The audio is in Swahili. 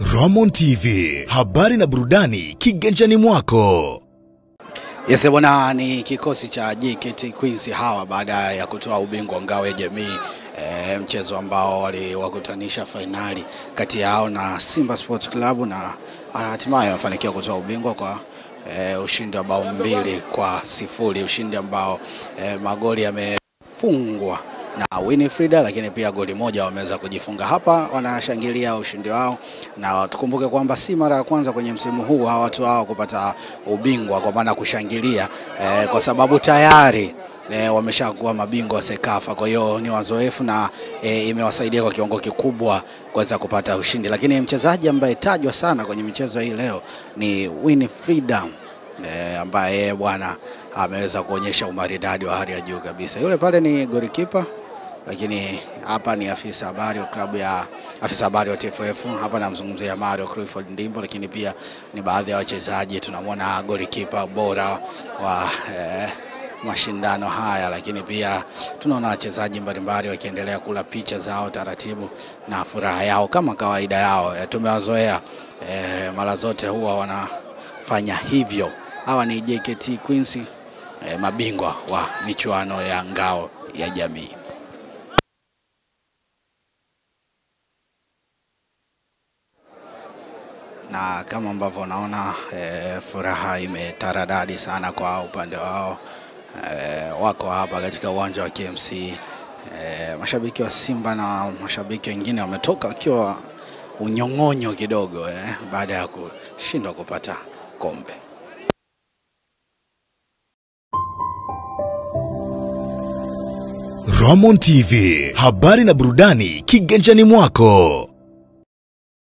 Ramon TV, habari na burudani kiganjani mwako. Yes bwana, ni kikosi cha JKT Queens hawa baada ya kutoa ubingwa ngao ya jamii, mchezo ambao waliwakutanisha finali kati yao na Simba Sports Club, na hatimaye wafanikiwa kutoa ubingwa kwa ushindi wa bao 2-0, ushindi ambao magoli yamefungwa na Winifrida, lakini pia goli moja wameweza kujifunga. Hapa wanashangilia ushindi wao, na tukumbuke kwamba si mara ya kwanza kwenye msimu huu hawa watu hao kupata ubingwa, kwa maana kushangilia kwa sababu tayari wameshakuwa mabingwa wa Sekafa. Kwa hiyo ni wazoefu na imewasaidia kwa kiwango kikubwa kuweza kupata ushindi. Lakini mchezaji ambaye tajwa sana kwenye michezo hii leo ni Winifrida, ambaye bwana ameweza kuonyesha umaridadi wa hali ya juu kabisa. Yule pale ni goalkeeper, lakini hapa ni afisa habari wa klabu ya afisa habari wa TFF. Hapa namzungumzia Mario Clifford Ndimbo, lakini pia ni baadhi ya wachezaji. Tunamwona goalkeeper bora wa mashindano haya, lakini pia tunaona wachezaji mbalimbali wakiendelea kula picha zao taratibu na furaha yao kama kawaida yao. Tumewazoea mara zote huwa wanafanya hivyo. Hawa ni JKT Queens, mabingwa wa michuano ya ngao ya jamii. Na kama ambavyo unaona furaha imetaradadi sana kwa upande wao. Wako hapa katika uwanja wa KMC. Mashabiki wa Simba na mashabiki wengine wametoka wakiwa unyong'onyo kidogo baada ya kushindwa kupata kombe. Ramon TV, habari na burudani kiganjani mwako.